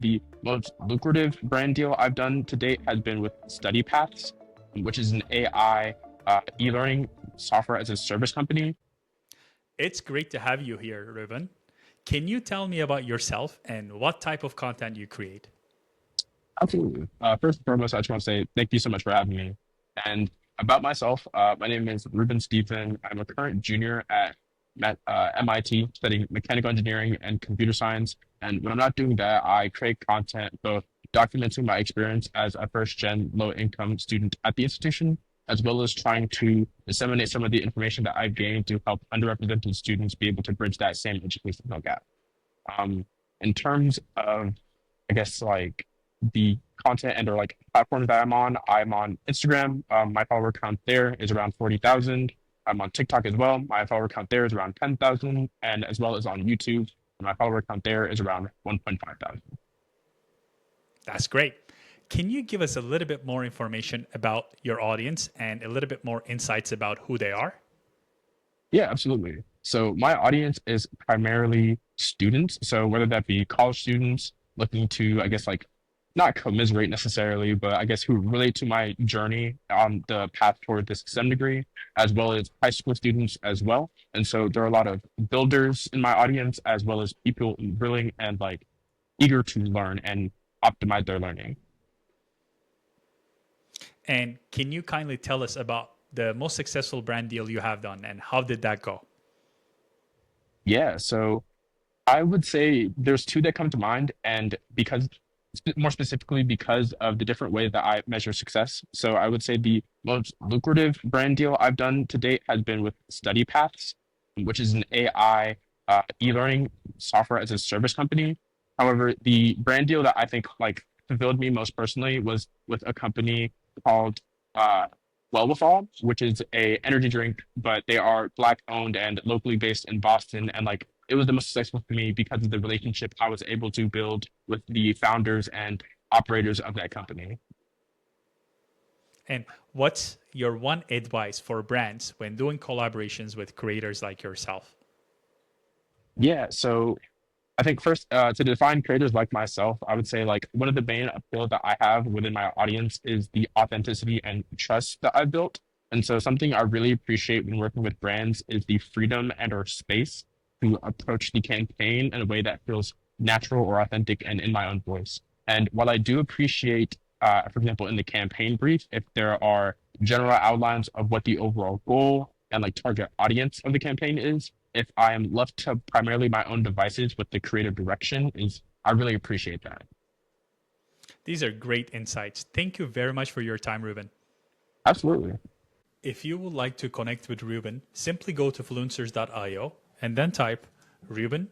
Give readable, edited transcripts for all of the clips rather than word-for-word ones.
the most lucrative brand deal I've done to date has been with StudyPaths, which is an AI e-learning software as a service company. It's great to have you here, Ruben. Can you tell me about yourself and what type of content you create? Absolutely. First and foremost, I just want to say thank you so much for having me. And about myself, my name is Ruben Stephen. I'm a current junior at MIT studying mechanical engineering and computer science. And when I'm not doing that, I create content both documenting my experience as a first gen low income student at the institution, as well as trying to disseminate some of the information that I've gained to help underrepresented students be able to bridge that same educational gap. Um, in terms of, I guess, like the content and or like platforms that I'm on Instagram. My follower count there is around 40,000. I'm on TikTok as well. My follower count there is around 10,000. And as well as on YouTube, my follower count there is around 1.5 thousand. That's great. Can you give us a little bit more information about your audience and a little bit more insights about who they are? Yeah, absolutely. So my audience is primarily students. So whether that be college students looking to, I guess, like not commiserate necessarily, but I guess who relate to my journey on the path toward this STEM degree, as well as high school students as well. And so there are a lot of builders in my audience, as well as people willing and like eager to learn and optimize their learning. And can you kindly tell us about the most successful brand deal you have done and how did that go? Yeah, so I would say there's two that come to mind, and because more specifically because of the different ways that I measure success. So I would say the most lucrative brand deal I've done to date has been with StudyPaths, which is an AI e-learning software as a service company. However, the brand deal that I think like fulfilled me most personally was with a company called uh, Well With All, which is a energy drink, but they are Black owned and locally based in Boston. And like it was the most successful for me because of the relationship I was able to build with the founders and operators of that company. And what's your one advice for brands when doing collaborations with creators like yourself? Yeah, so I think first to define creators like myself, I would say like one of the main appeal that I have within my audience is the authenticity and trust that I've built. And so something I really appreciate when working with brands is the freedom and or space to approach the campaign in a way that feels natural or authentic and in my own voice. And while I do appreciate, for example, in the campaign brief, if there are general outlines of what the overall goal and like target audience of the campaign is, if I am left to primarily my own devices with the creative direction, is I really appreciate that. These are great insights. Thank you very much for your time, Ruben. Absolutely. If you would like to connect with Ruben, simply go to fluencers.io and then type Ruben,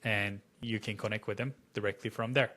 and you can connect with him directly from there.